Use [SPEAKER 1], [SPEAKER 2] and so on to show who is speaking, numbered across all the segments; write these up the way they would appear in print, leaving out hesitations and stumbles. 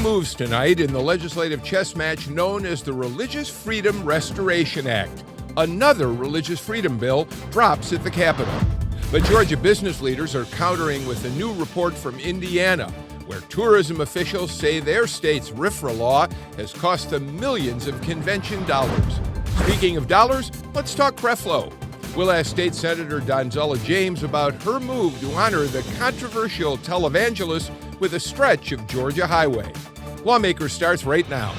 [SPEAKER 1] moves tonight in the legislative chess match known as the Religious Freedom Restoration Act. Another religious freedom bill drops at the Capitol. But Georgia business leaders are countering with a new report from Indiana, where tourism officials say their state's RFRA law has cost them millions of convention dollars. Speaking of dollars, let's talk Creflo. We'll ask State Senator Donzella James about her move to honor the controversial televangelist with a stretch of Georgia highway. Lawmakers starts right now.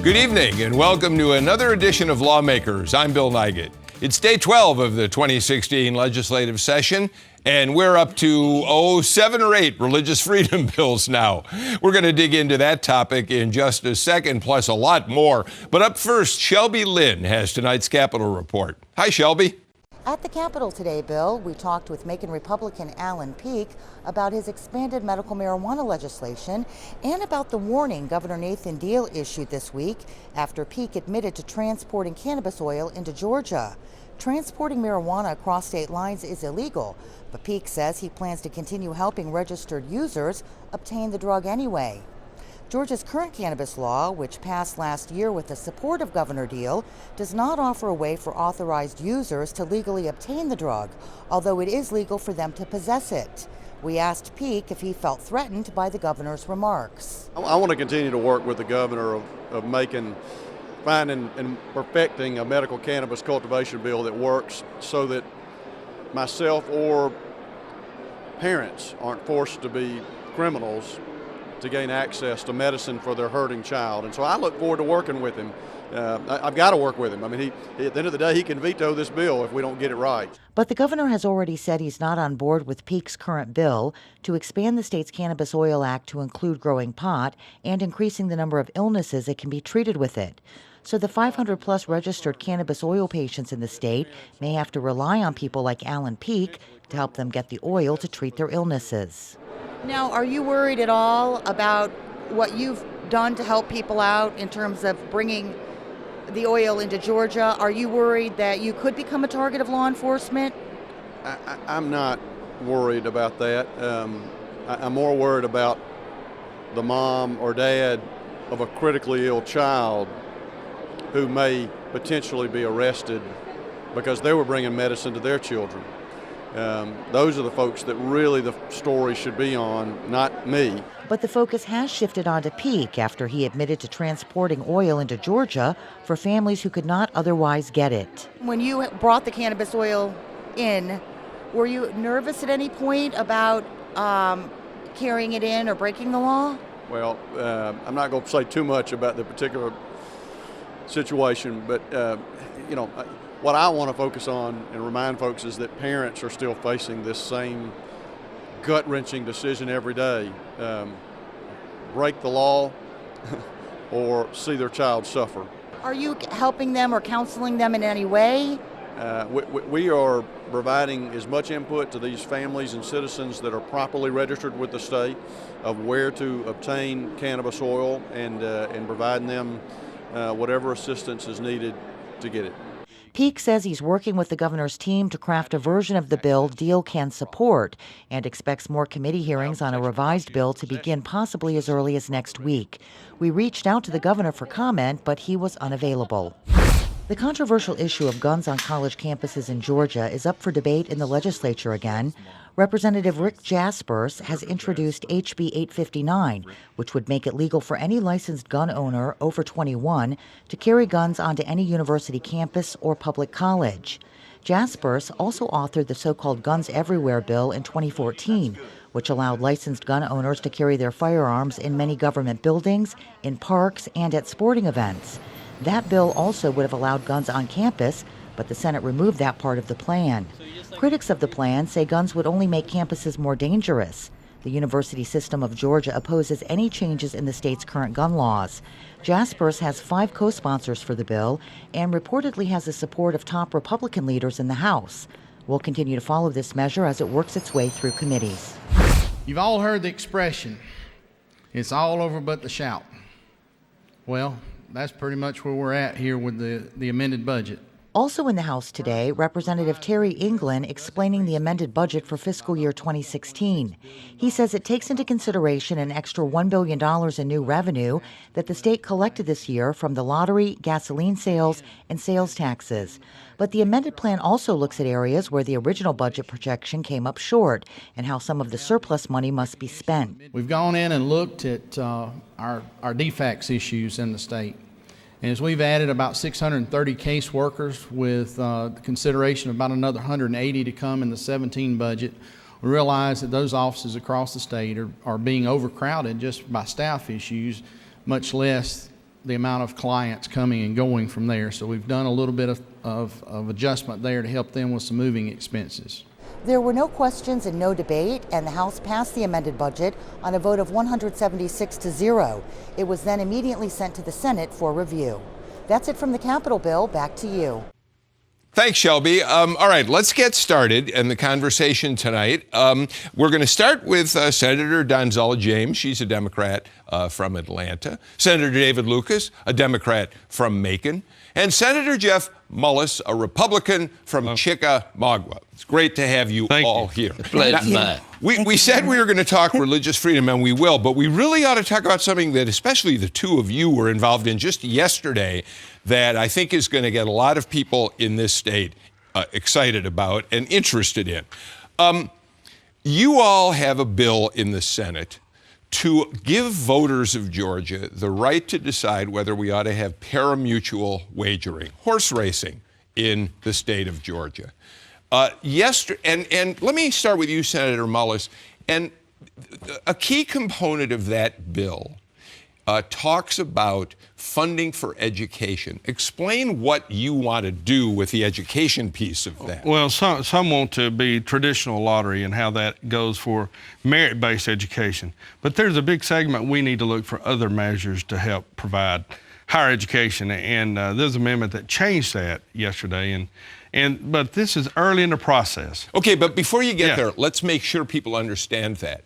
[SPEAKER 1] Good evening and welcome to another edition of Lawmakers. I'm Bill Nigut. It's day 12 of the 2016 legislative session, and we're up to, 7 or 8 religious freedom bills now. We're going to dig into that topic in just a second, plus a lot more. But up first, Shelby Lynn has tonight's Capitol report. Hi, Shelby.
[SPEAKER 2] At the Capitol today, Bill, we talked with Macon Republican Alan Peek about his expanded medical marijuana legislation and about the warning Governor Nathan Deal issued this week after Peek admitted to transporting cannabis oil into Georgia. Transporting marijuana across state lines is illegal, but Peek says he plans to continue helping registered users obtain the drug anyway. Georgia's current cannabis law, which passed last year with the support of Governor Deal, does not offer a way for authorized users to legally obtain the drug, although it is legal for them to possess it. We asked Peek if he felt threatened by the governor's remarks.
[SPEAKER 3] I want to continue to work with the governor of finding and perfecting a medical cannabis cultivation bill that works so that myself or parents aren't forced to be criminals to gain access to medicine for their hurting child. And so I look forward to working with him. I've got to work with him. I mean, at the end of the day, he can veto this bill if we don't get it right.
[SPEAKER 2] But the governor has already said he's not on board with Peek's current bill to expand the state's Cannabis Oil Act to include growing pot and increasing the number of illnesses that can be treated with it. So the 500-plus registered cannabis oil patients in the state may have to rely on people like Alan Peek to help them get the oil to treat their illnesses. Now, are you worried at all about what you've done to help people out in terms of bringing the oil into Georgia? Are you worried that you could become a target of law enforcement?
[SPEAKER 3] I'm not worried about that. I'm more worried about the mom or dad of a critically ill child who may potentially be arrested because they were bringing medicine to their children. Those are the folks that really the story should be on, not me.
[SPEAKER 2] But the focus has shifted onto Peek after he admitted to transporting oil into Georgia for families who could not otherwise get it. When you brought the cannabis oil in, were you nervous at any point about carrying it in or breaking the law?
[SPEAKER 3] Well, I'm not going to say too much about the particular situation, but what I want to focus on and remind folks is that parents are still facing this same gut-wrenching decision every day. Break the law or see their child suffer.
[SPEAKER 2] Are you helping them or counseling them in any way?
[SPEAKER 3] We are providing as much input to these families and citizens that are properly registered with the state of where to obtain cannabis oil and providing them whatever assistance is needed to get it.
[SPEAKER 2] Peek says he's working with the governor's team to craft a version of the bill Deal can support and expects more committee hearings on a revised bill to begin possibly as early as next week. We reached out to the governor for comment, but he was unavailable. The controversial issue of guns on college campuses in Georgia is up for debate in the legislature again. Representative Rick Jaspers has introduced HB 859, which would make it legal for any licensed gun owner over 21 to carry guns onto any university campus or public college. Jaspers also authored the so-called Guns Everywhere bill in 2014, which allowed licensed gun owners to carry their firearms in many government buildings, in parks, and at sporting events. That bill also would have allowed guns on campus, but the Senate removed that part of the plan. Critics of the plan say guns would only make campuses more dangerous. The University System of Georgia opposes any changes in the state's current gun laws. Jaspers has 5 co-sponsors for the bill and reportedly has the support of top Republican leaders in the House. We'll continue to follow this measure as it works its way through committees.
[SPEAKER 4] You've all heard the expression, it's all over but the shout. Well, that's pretty much where we're at here with the amended budget.
[SPEAKER 2] Also in the House today, Representative Terry England explaining the amended budget for fiscal year 2016. He says it takes into consideration an extra $1 billion in new revenue that the state collected this year from the lottery, gasoline sales, and sales taxes. But the amended plan also looks at areas where the original budget projection came up short and how some of the surplus money must be spent.
[SPEAKER 4] We've gone in and looked at our DFACS issues in the state. And as we've added about 630 case workers with the consideration of about another 180 to come in the 17 budget, we realize that those offices across the state are being overcrowded just by staff issues, much less the amount of clients coming and going from there. So we've done a little bit of adjustment there to help them with some moving expenses.
[SPEAKER 2] There were no questions and no debate, and the House passed the amended budget on a vote of 176-0. It was then immediately sent to the Senate for review. That's it from the Capitol bill. Back to you.
[SPEAKER 1] Thanks, Shelby. All right, let's get started in the conversation tonight. We're going to start with Senator Donzella James. She's a Democrat from Atlanta. Senator David Lucas, a Democrat from Macon. And Senator Jeff Mullis, a Republican from Chickamauga. It's great to have you all here. We said we were going to talk religious freedom, and we will, but we really ought to talk about something that especially the two of you were involved in just yesterday that I think is going to get a lot of people in this state excited about and interested in. You all have a bill in the Senate to give voters of Georgia the right to decide whether we ought to have parimutuel wagering, horse racing, in the state of Georgia. And let me start with you, Senator Mullis. And a key component of that bill talks about funding for education. Explain what you want to do with the education piece of that.
[SPEAKER 5] Well, some want to be traditional lottery and how that goes for merit-based education. But there's a big segment we need to look for other measures to help provide higher education. And there's an amendment that changed that yesterday. But this is early in the process.
[SPEAKER 1] Okay, but before you get there, let's make sure people understand that.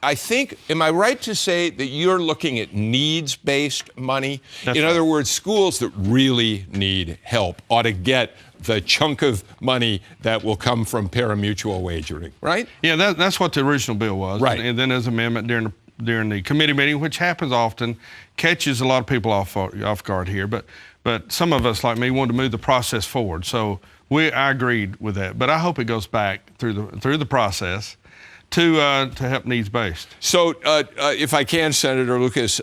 [SPEAKER 1] I think, am I right to say that you're looking at needs-based money? In other words, schools that really need help ought to get the chunk of money that will come from parimutuel wagering, right?
[SPEAKER 5] Yeah, that's what the original bill was.
[SPEAKER 1] Right.
[SPEAKER 5] And then there's an amendment during the committee meeting, which happens often, catches a lot of people off guard here. But some of us, like me, wanted to move the process forward. So I agreed with that. But I hope it goes back through the process to help needs-based.
[SPEAKER 1] So if I can, Senator Lucas,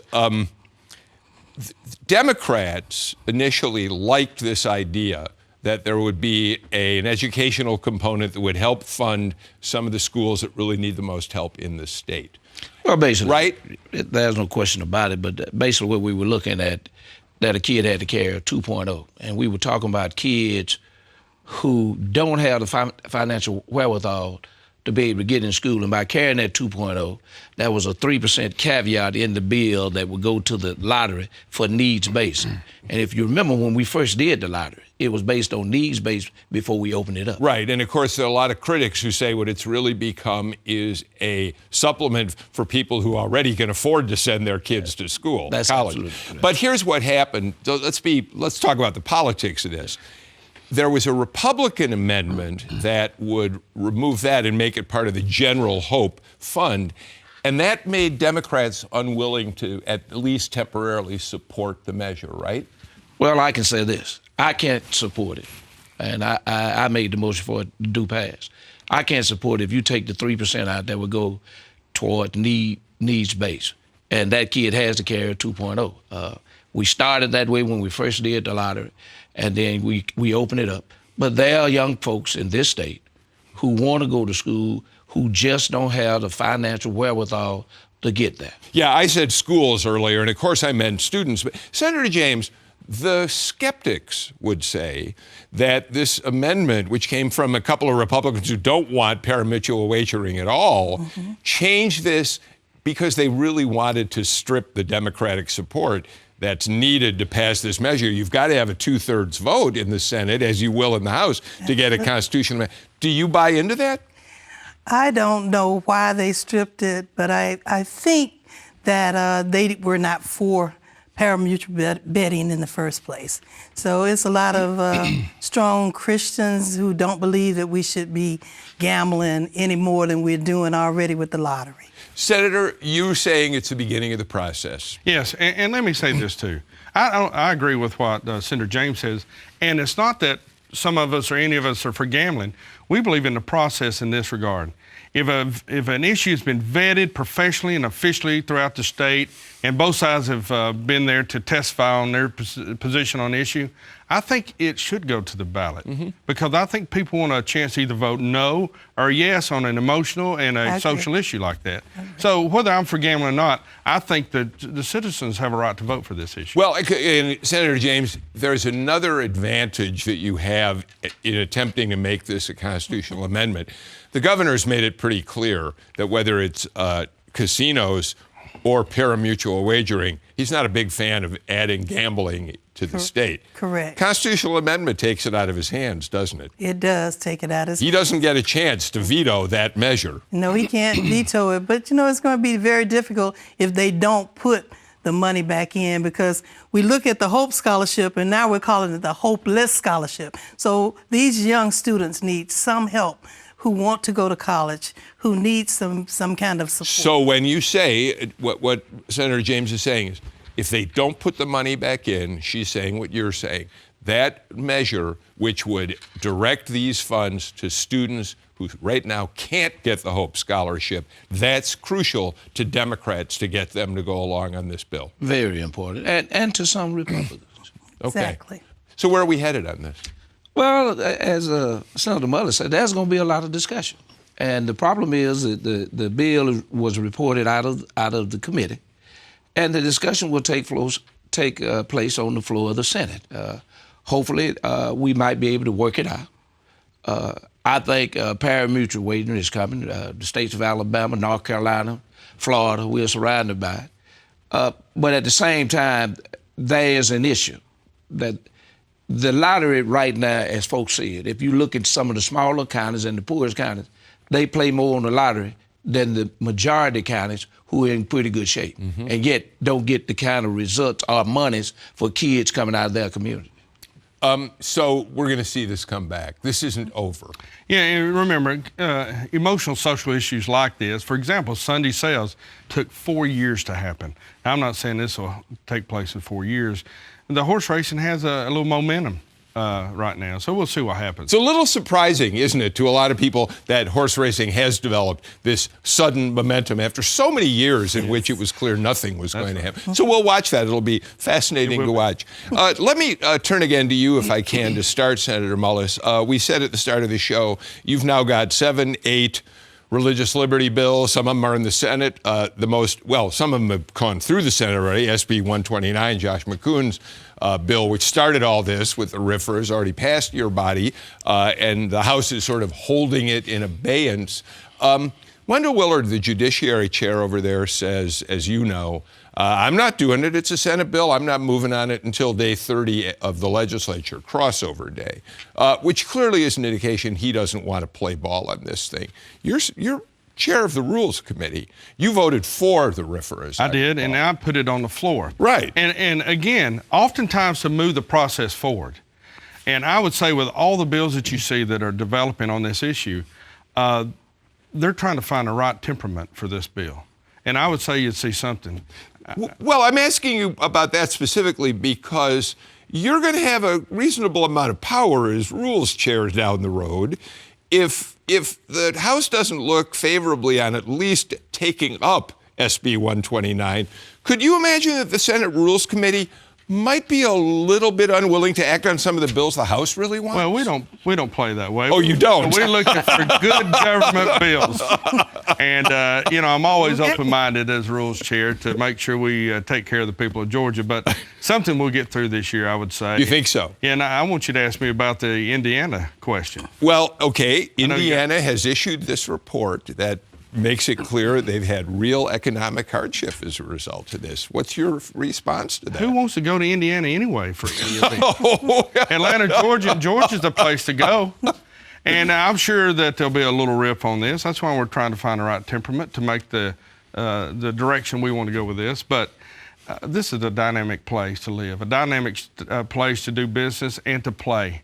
[SPEAKER 1] Democrats initially liked this idea that there would be an educational component that would help fund some of the schools that really need the most help in the state.
[SPEAKER 6] Well, basically,
[SPEAKER 1] right?
[SPEAKER 6] There's no question about it, but basically what we were looking at, that a kid had to carry a 2.0, and we were talking about kids who don't have the financial wherewithal to be able to get in school. And by carrying that 2.0, that was a 3% caveat in the bill that would go to the lottery for needs-based. And if you remember when we first did the lottery, it was based on needs-based before we opened it up.
[SPEAKER 1] Right, and of course there are a lot of critics who say what it's really become is a supplement for people who already can afford to send their kids to school,
[SPEAKER 6] That's
[SPEAKER 1] college.
[SPEAKER 6] Absolutely.
[SPEAKER 1] But here's what happened. Let's talk about the politics of this. There was a Republican amendment that would remove that and make it part of the General Hope Fund, and that made Democrats unwilling to, at least temporarily, support the measure, right?
[SPEAKER 6] Well, I can say this. I can't support it, and I made the motion for it to do pass. I can't support it if you take the 3% out that would go toward needs-based, and that kid has to carry a 2.0. We started that way when we first did the lottery, and then we opened it up. But there are young folks in this state who want to go to school who just don't have the financial wherewithal to get there.
[SPEAKER 1] Yeah, I said schools earlier, and of course I meant students. But Senator James, the skeptics would say that this amendment, which came from a couple of Republicans who don't want parimutuel wagering at all, changed this because they really wanted to strip the Democratic support that's needed to pass this measure. You've got to have a 2/3 vote in the Senate, as you will in the House, to get a constitutional amendment. Do you buy into that?
[SPEAKER 7] I don't know why they stripped it, but I think that they were not for pari-mutuel betting in the first place. So it's a lot of strong Christians who don't believe that we should be gambling any more than we're doing already with the lottery.
[SPEAKER 1] Senator, you're saying it's the beginning of the process.
[SPEAKER 5] Yes, and let me say this too. I agree with what Senator James says, and it's not that some of us or any of us are for gambling. We believe in the process in this regard. If an issue has been vetted professionally and officially throughout the state, and both sides have been there to testify on their position on the issue, I think it should go to the ballot, because I think people want a chance to either vote no or yes on an emotional and a social issue like that. So whether I'm for gambling or not, I think that the citizens have a right to vote for this issue.
[SPEAKER 1] Well, and Senator James, there's another advantage that you have in attempting to make this a constitutional amendment. The governor's made it pretty clear that whether it's casinos or pari-mutuel wagering, he's not a big fan of adding gambling to the state.
[SPEAKER 7] Correct.
[SPEAKER 1] Constitutional amendment takes it out of his hands, doesn't it?
[SPEAKER 7] It does take it out of his
[SPEAKER 1] He doesn't get a chance to veto that measure.
[SPEAKER 7] No, he can't veto it. But, you know, it's going to be very difficult if they don't put the money back in, because we look at the Hope Scholarship and now we're calling it the Hopeless Scholarship. So these young students need some help, who want to go to college, who need some kind of support.
[SPEAKER 1] So when you say, what Senator James is saying is, if they don't put the money back in, she's saying what you're saying, that measure, which would direct these funds to students who right now can't get the Hope Scholarship, that's crucial to Democrats to get them to go along on this bill.
[SPEAKER 6] Very important, and to some Republicans.
[SPEAKER 1] Okay.
[SPEAKER 7] Exactly.
[SPEAKER 1] So where are we headed on this?
[SPEAKER 6] Well, as Senator Muller said, there's going to be a lot of discussion. And the problem is that the bill was reported out of the committee, and the discussion will take place on the floor of the Senate. Hopefully, we might be able to work it out. I think pari-mutuel wagering is coming. The states of Alabama, North Carolina, Florida, we're surrounded by it. But at the same time, there is an issue that the lottery right now, as folks said, if you look at some of the smaller counties and the poorest counties, they play more on the lottery than the majority counties who are in pretty good shape, and yet don't get the kind of results or monies for kids coming out of their community.
[SPEAKER 1] So we're going to see this come back. This isn't over.
[SPEAKER 5] Yeah, and remember, emotional social issues like this, for example, Sunday sales took 4 years to happen. Now, I'm not saying this will take place in 4 years. The horse racing has a little momentum right now, so we'll see what happens.
[SPEAKER 1] It's a little surprising, isn't it, to a lot of people that horse racing has developed this sudden momentum after so many years in which it was clear nothing was going to happen. So we'll watch that. It'll be fascinating to watch. Let me turn again to you, if I can, to start, Senator Mullis. We said at the start of the show, you've now got 7, 8 religious liberty bills. Some of them are in the Senate. Some of them have gone through the Senate already. SB 129, Josh McCoon's bill, which started all this with the RFRA, has already passed your body, and the House is sort of holding it in abeyance. Wendell Willard, the Judiciary Chair over there, says, as you know, I'm not doing it. It's a Senate bill. I'm not moving on it until day 30 of the legislature, crossover day, which clearly is an indication he doesn't want to play ball on this thing. You're chair of the Rules Committee. You voted for the RFRA.
[SPEAKER 5] I did, and I put it on the floor.
[SPEAKER 1] Right.
[SPEAKER 5] And again, oftentimes to move the process forward, and I would say with all the bills that you see that are developing on this issue, they're trying to find the right temperament for this bill. And I would say you'd see something.
[SPEAKER 1] Well, I'm asking you about that specifically because you're going to have a reasonable amount of power as rules chair down the road. If the House doesn't look favorably on at least taking up SB 129, could you imagine that the Senate Rules Committee might be a little bit unwilling to act on some of the bills the House really wants?
[SPEAKER 5] Well, we don't play that way.
[SPEAKER 1] Oh, you don't?
[SPEAKER 5] We're looking for good government bills. And, I'm always open-minded as Rules Chair to make sure we take care of the people of Georgia. But something we'll get through this year, I would say.
[SPEAKER 1] You think so?
[SPEAKER 5] Yeah, and I want you to ask me about the Indiana question.
[SPEAKER 1] Well, okay. Indiana has issued this report that makes it clear they've had real economic hardship as a result of this. What's your response to that?
[SPEAKER 5] Who wants to go to Indiana anyway for any of these? Atlanta, Georgia's the place to go. And I'm sure that there'll be a little riff on this. That's why we're trying to find the right temperament to make the direction we want to go with this. But this is a dynamic place to live, a dynamic place to do business and to play.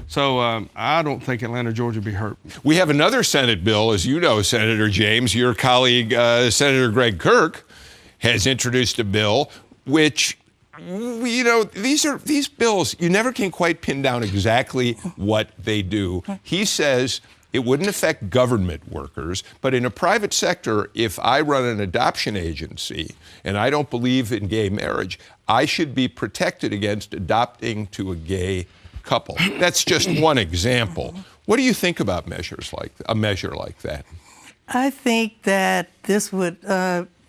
[SPEAKER 5] So I don't think Atlanta, Georgia will be hurt.
[SPEAKER 1] We have another Senate bill, as you know, Senator James. Your colleague, Senator Greg Kirk, has introduced a bill which, you know, these bills, you never can quite pin down exactly what they do. He says it wouldn't affect government workers, but in a private sector, if I run an adoption agency and I don't believe in gay marriage, I should be protected against adopting to a gay couple. That's just one example. What do you think about a measure like that?
[SPEAKER 7] I think that this would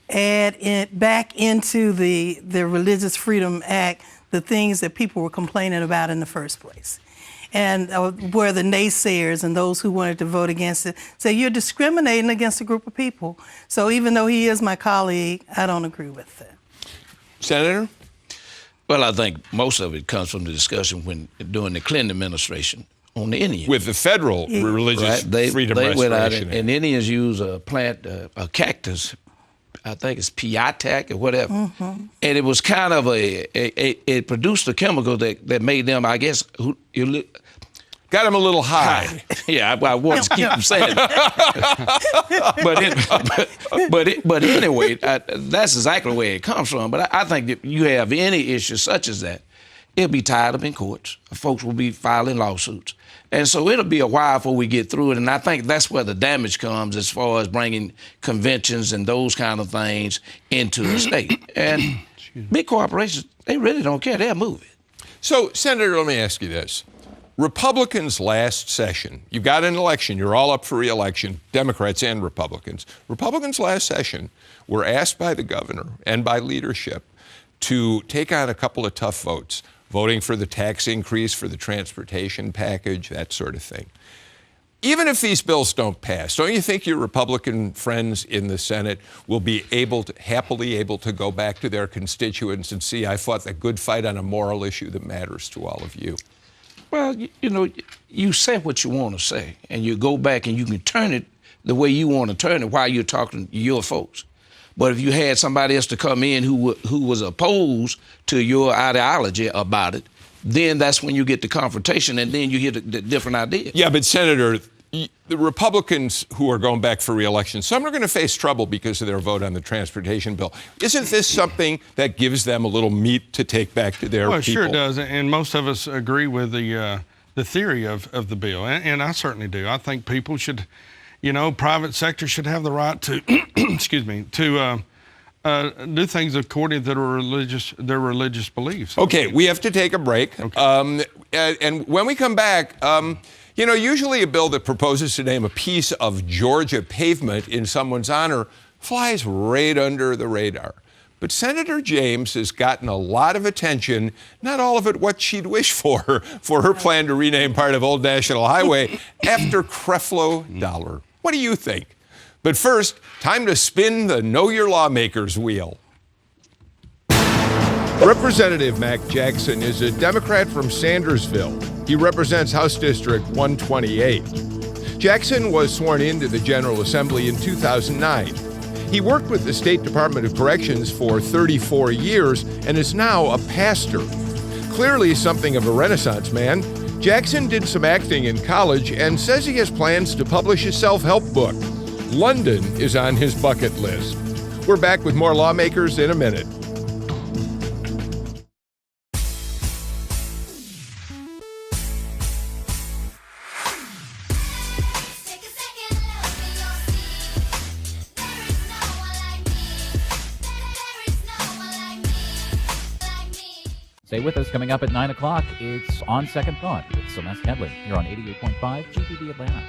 [SPEAKER 7] add back into the Religious Freedom Act the things that people were complaining about in the first place. And where the naysayers and those who wanted to vote against it say you're discriminating against a group of people. So even though he is my colleague, I don't agree with it.
[SPEAKER 1] Senator?
[SPEAKER 6] Well, I think most of it comes from the discussion during the Clinton administration on the Indians.
[SPEAKER 1] With the federal Religious Freedom
[SPEAKER 6] they went out
[SPEAKER 1] Restoration Act.
[SPEAKER 6] and Indians use a plant, a cactus, I think it's piatak or whatever. Mm-hmm. And it was kind of it produced a chemical that made them, I guess,
[SPEAKER 1] got him a little high.
[SPEAKER 6] Yeah, I want to keep them saying it. But anyway, that's exactly where it comes from. But I think that you have any issue such as that, it'll be tied up in courts. Folks will be filing lawsuits. And so it'll be a while before we get through it. And I think that's where the damage comes as far as bringing conventions and those kind of things into the state. And big corporations, they really don't care. They'll move it.
[SPEAKER 1] So, Senator, let me ask you this. Republicans last session, you've got an election, you're all up for re-election, Democrats and Republicans. Republicans last session were asked by the governor and by leadership to take on a couple of tough votes, voting for the tax increase for the transportation package, that sort of thing. Even if these bills don't pass, don't you think your Republican friends in the Senate will be happily able to go back to their constituents and see, I fought the good fight on a moral issue that matters to all of you?
[SPEAKER 6] Well, you know, you say what you want to say, and you go back and you can turn it the way you want to turn it while you're talking to your folks. But if you had somebody else to come in who was opposed to your ideology about it, then that's when you get the confrontation, and then you hear the different ideas.
[SPEAKER 1] Yeah, but Senator, the Republicans who are going back for re-election, some are going to face trouble because of their vote on the transportation bill. Isn't this something that gives them a little meat to take back to their people?
[SPEAKER 5] Well, it sure does, and most of us agree with the theory of the bill, and I certainly do. I think people should, you know, private sector should have the right to, excuse me, to do things according to their religious beliefs.
[SPEAKER 1] Okay, we have to take a break. Okay. And when we come back, you know, usually a bill that proposes to name a piece of Georgia pavement in someone's honor flies right under the radar. But Senator James has gotten a lot of attention, not all of it what she'd wish for her plan to rename part of Old National Highway after Creflo Dollar. What do you think? But first, time to spin the Know Your Lawmakers wheel. Representative Mac Jackson is a Democrat from Sandersville. He represents House District 128. Jackson was sworn into the General Assembly in 2009. He worked with the State Department of Corrections for 34 years and is now a pastor. Clearly something of a Renaissance man, Jackson did some acting in college and says he has plans to publish a self-help book. London is on his bucket list. We're back with more Lawmakers in a minute.
[SPEAKER 8] Stay with us. Coming up at 9 o'clock, it's On Second Thought with Celeste Headley here on 88.5 GPB Atlanta.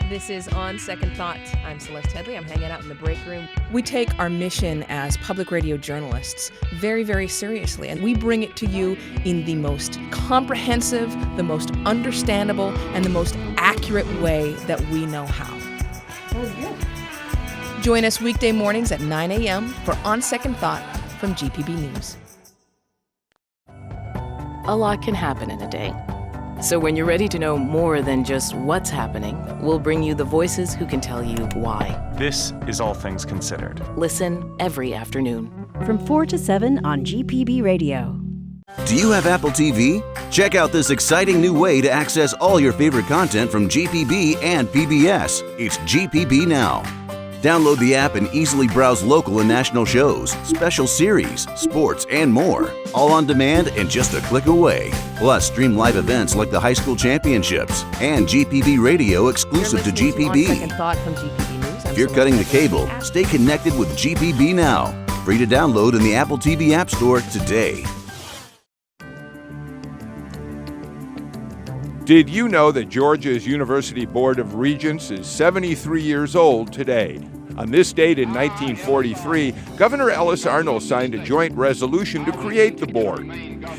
[SPEAKER 9] This is On Second Thought. I'm Celeste Headley. I'm hanging out in the break room.
[SPEAKER 10] We take our mission as public radio journalists very, very seriously, and we bring it to you in the most comprehensive, the most understandable, and the most accurate way that we know how. Oh, yeah. Join us weekday mornings at 9 a.m. for On Second Thought from GPB News.
[SPEAKER 11] A lot can happen in a day. So when you're ready to know more than just what's happening, we'll bring you the voices who can tell you why.
[SPEAKER 12] This is All Things Considered.
[SPEAKER 11] Listen every afternoon.
[SPEAKER 12] from 4 to 7 on GPB Radio.
[SPEAKER 13] Do you have Apple TV? Check out this exciting new way to access all your favorite content from GPB and PBS. It's GPB Now. Download the app and easily browse local and national shows, special series, sports, and more. All on demand and just a click away. Plus, stream live events like the high school championships and GPB Radio exclusive to GPB.
[SPEAKER 9] Second Thought from GPB News.
[SPEAKER 13] If you're cutting the cable, stay connected with GPB Now. Free to download in the Apple TV App Store today.
[SPEAKER 1] Did you know that Georgia's University Board of Regents is 73 years old today? On this date in 1943, Governor Ellis Arnold signed a joint resolution to create the board.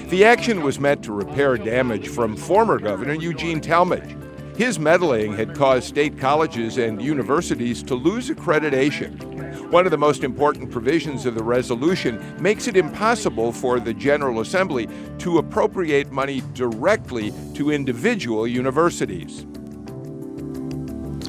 [SPEAKER 1] The action was meant to repair damage from former Governor Eugene Talmadge. His meddling had caused state colleges and universities to lose accreditation. One of the most important provisions of the resolution makes it impossible for the General Assembly to appropriate money directly to individual universities.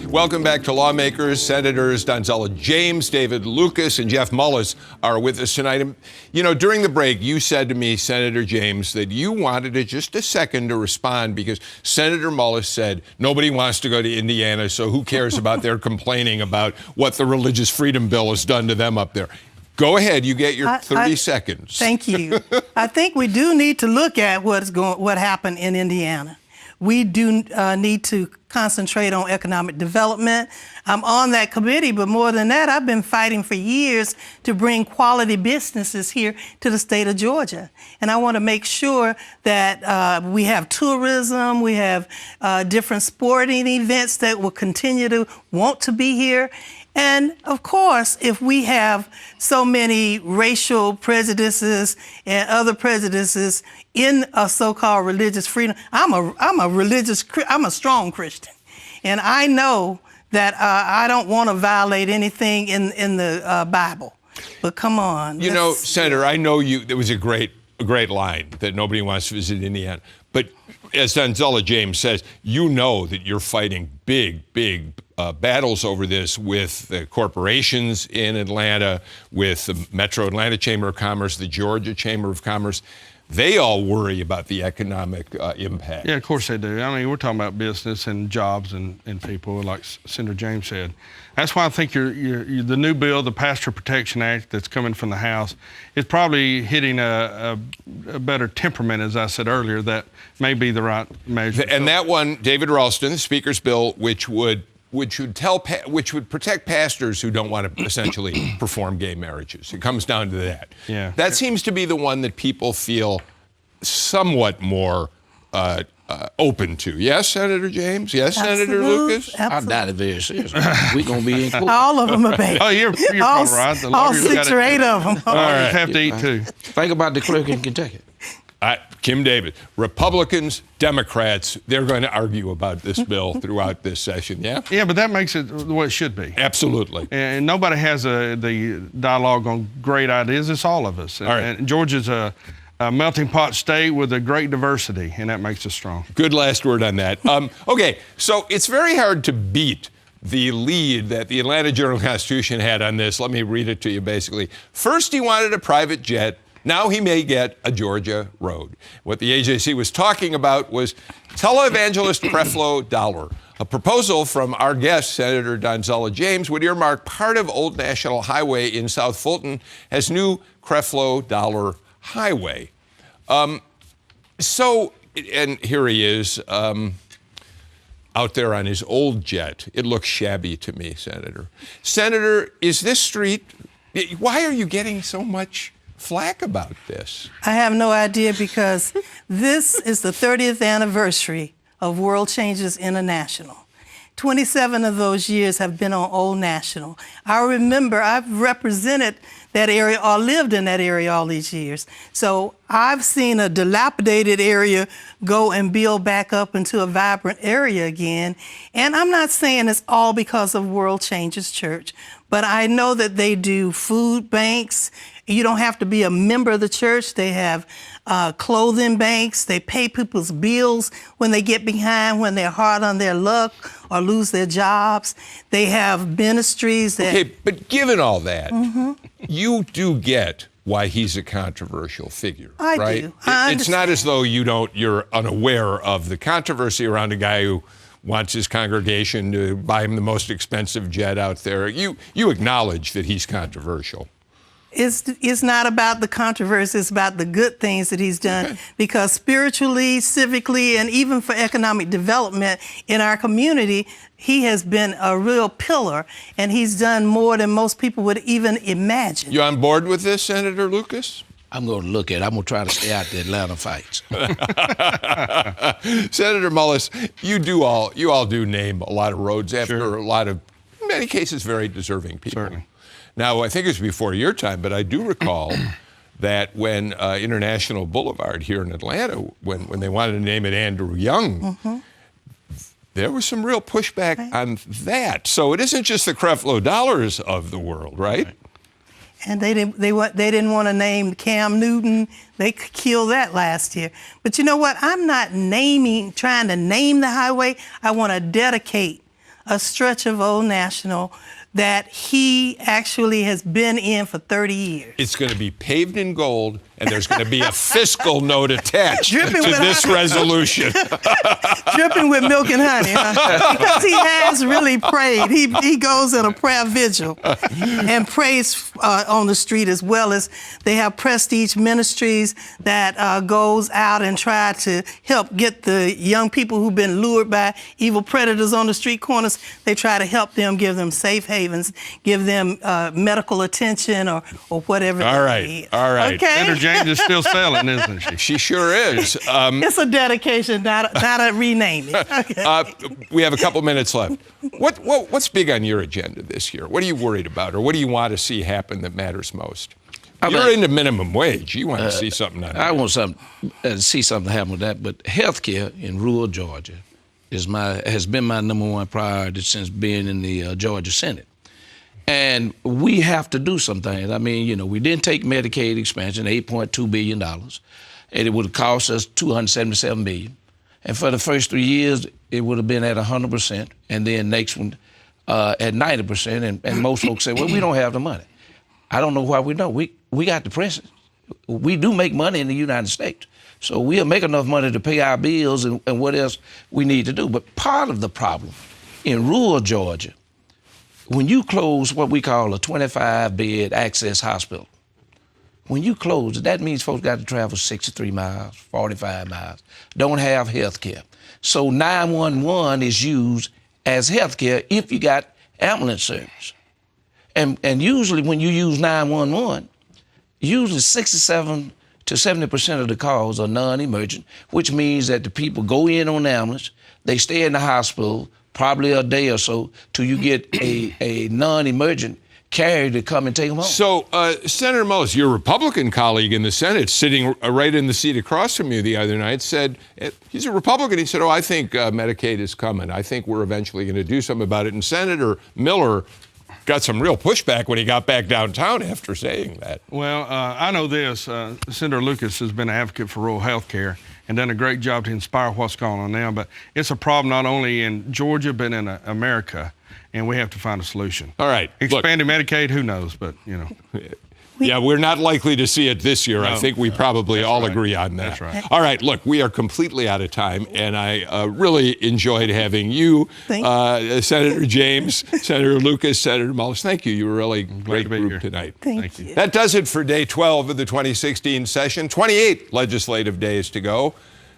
[SPEAKER 1] Welcome back to Lawmakers. Senators Donzella James, David Lucas, and Jeff Mullis are with us tonight. And, you know, during the break, you said to me, Senator James, that you wanted just a second to respond because Senator Mullis said nobody wants to go to Indiana, so who cares about their complaining about what the Religious Freedom Bill has done to them up there. Go ahead. You get your 30 seconds.
[SPEAKER 7] Thank you. I think we do need to look at what happened in Indiana. We do need to concentrate on economic development. I'm on that committee, but more than that, I've been fighting for years to bring quality businesses here to the state of Georgia. And I want to make sure that we have tourism, we have different sporting events that will continue to want to be here. And of course, if we have so many racial prejudices and other prejudices in a so-called religious freedom, I'm a strong Christian, and I know that I don't want to violate anything in the Bible. But come on,
[SPEAKER 1] you know, Senator, I know you. There was a great line that nobody wants to visit Indiana, but as Donzella James says, you know that you're fighting big battles over this with the corporations in Atlanta, with the Metro Atlanta Chamber of Commerce, the Georgia Chamber of Commerce. They all worry about the economic impact.
[SPEAKER 5] Yeah, of course they do. I mean, we're talking about business and jobs and people, like Senator James said. That's why I think the new bill, the Passenger Protection Act that's coming from the House, is probably hitting a better temperament, as I said earlier. That may be the right measure.
[SPEAKER 1] And that one, David Ralston, the Speaker's bill, which would protect pastors who don't want to essentially perform gay marriages. It comes down to that.
[SPEAKER 5] Yeah.
[SPEAKER 1] That seems to be the one that people feel somewhat more open to. Yes, Senator James? Yes, Senator Lucas?
[SPEAKER 6] I doubt it very seriously. We're going to be in court.
[SPEAKER 7] All of them are bad.
[SPEAKER 5] Oh, you're
[SPEAKER 7] all,
[SPEAKER 5] probably right.
[SPEAKER 7] All 6 or 8 of them.
[SPEAKER 5] All right. Have to eat too.
[SPEAKER 6] Think about the clerk in Kentucky.
[SPEAKER 1] Kim David, Republicans, Democrats, they're going to argue about this bill throughout this session, yeah?
[SPEAKER 5] Yeah, but that makes it the way it should be.
[SPEAKER 1] Absolutely.
[SPEAKER 5] And nobody has the dialogue on great ideas. It's all of us.
[SPEAKER 1] All right.
[SPEAKER 5] And Georgia's a melting pot state with a great diversity, and that makes us strong.
[SPEAKER 1] Good last word on that. Okay, so it's very hard to beat the lead that the Atlanta Journal-Constitution had on this. Let me read it to you, basically. First, he wanted a private jet. Now he may get a Georgia road. What the AJC was talking about was televangelist Creflo Dollar. A proposal from our guest, Senator Donzella James, would earmark part of Old National Highway in South Fulton as new Creflo Dollar Highway. And here he is out there on his old jet. It looks shabby to me, Senator. Senator, is this street, why are you getting so much flack about this?
[SPEAKER 7] I have no idea, because this is the 30th anniversary of World Changers International. 27 of those years have been on Old National. I remember I've represented that area or lived in that area all these years. So I've seen a dilapidated area go and build back up into a vibrant area again. And I'm not saying it's all because of World Changers Church, but I know that they do food banks. You don't have to be a member of the church. They have clothing banks. They pay people's bills when they get behind, when they're hard on their luck or lose their jobs. They have ministries that...
[SPEAKER 1] Okay, but given all that, you do get why he's a controversial figure,
[SPEAKER 7] I
[SPEAKER 1] right?
[SPEAKER 7] do.
[SPEAKER 1] It's not as though you're unaware of the controversy around a guy who wants his congregation to buy him the most expensive jet out there. You acknowledge that he's controversial.
[SPEAKER 7] It's not about the controversy, it's about the good things that he's done, because spiritually, civically, and even for economic development in our community, he has been a real pillar, and he's done more than most people would even imagine.
[SPEAKER 1] You on board with this, Senator Lucas?
[SPEAKER 6] I'm going to look at it. I'm going to try to stay out the Atlanta fights.
[SPEAKER 1] Senator Mullis, you all do name a lot of roads after a lot of, in many cases, very deserving people.
[SPEAKER 5] Certainly.
[SPEAKER 1] Now, I think it was before your time, but I do recall that when International Boulevard here in Atlanta, when they wanted to name it Andrew Young, there was some real pushback on that. So it isn't just the Creflo Dollars of the world, right?
[SPEAKER 7] And they didn't want to name Cam Newton. They killed that last year. But you know what? I'm not trying to name the highway. I want to dedicate a stretch of Old National that he actually has been in for 30 years.
[SPEAKER 1] It's going to be paved in gold, and there's going to be a fiscal note attached to this resolution.
[SPEAKER 7] Dripping with milk and honey, huh? Because he has really prayed. He goes in a prayer vigil and prays on the street, as well as they have Prestige Ministries that goes out and try to help get the young people who've been lured by evil predators on the street corners. They try to help them, give them safe havens, give them medical attention or whatever they need.
[SPEAKER 1] All right.
[SPEAKER 7] Okay?
[SPEAKER 5] Senator James is still selling, isn't she?
[SPEAKER 1] She sure is.
[SPEAKER 7] It's a dedication, not a renaming. Okay.
[SPEAKER 1] We have a couple minutes left. What's big on your agenda this year? What are you worried about, or what do you want to see happen that matters most? You're into minimum wage. You want to see something happen.
[SPEAKER 6] I want to see something happen with that. But healthcare in rural Georgia has been my number one priority since being in the Georgia Senate. And we have to do some things. I mean, we didn't take Medicaid expansion, $8.2 billion, and it would have cost us $277 billion. And for the first 3 years, it would have been at 100%, and then next one at 90%. And most folks say, well, we don't have the money. I don't know why we don't. We got the president. We do make money in the United States. So we'll make enough money to pay our bills and what else we need to do. But part of the problem in rural Georgia, when you close what we call a 25-bed access hospital, when you close it, that means folks got to travel 63 miles, 45 miles, don't have health care. So 911 is used as health care if you got ambulance service. And usually when you use 911, usually 67 to 70% of the calls are non-emergent, which means that the people go in on the ambulance, they stay in the hospital probably a day or so till you get a non-emergent carrier to come and take them home.
[SPEAKER 1] So, Senator Mullis, your Republican colleague in the Senate, sitting right in the seat across from you the other night, said, he's a Republican, he said, I think Medicaid is coming. I think we're eventually going to do something about it. And Senator Miller got some real pushback when he got back downtown after saying that.
[SPEAKER 5] Well, I know this. Senator Lucas has been an advocate for rural health care and done a great job to inspire what's going on now. But it's a problem not only in Georgia, but in America, and we have to find a solution.
[SPEAKER 1] All right.
[SPEAKER 5] Expanding Medicaid, who knows, but,
[SPEAKER 1] Yeah, we're not likely to see it this year.
[SPEAKER 5] No.
[SPEAKER 1] I think we probably all agree on that.
[SPEAKER 5] That's right.
[SPEAKER 1] All right, look, we are completely out of time, and I really enjoyed having you, Senator James, Senator Lucas, Senator Mullis. Thank you. You were really a great group tonight.
[SPEAKER 7] Thank you.
[SPEAKER 1] That does it for day 12 of the 2016 session. 28 legislative days to go.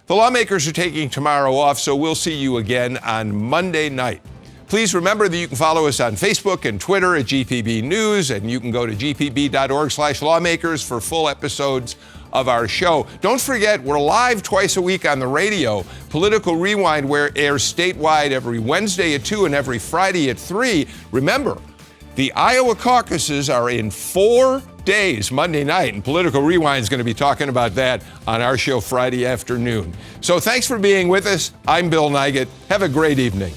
[SPEAKER 1] The lawmakers are taking tomorrow off, so we'll see you again on Monday night. Please remember that you can follow us on Facebook and Twitter at GPB News, and you can go to gpb.org/lawmakers for full episodes of our show. Don't forget, we're live twice a week on the radio. Political Rewind, where it airs statewide every Wednesday at 2 and every Friday at 3. Remember, the Iowa caucuses are in 4 days, Monday night, and Political Rewind is going to be talking about that on our show Friday afternoon. So thanks for being with us. I'm Bill Nigut. Have a great evening.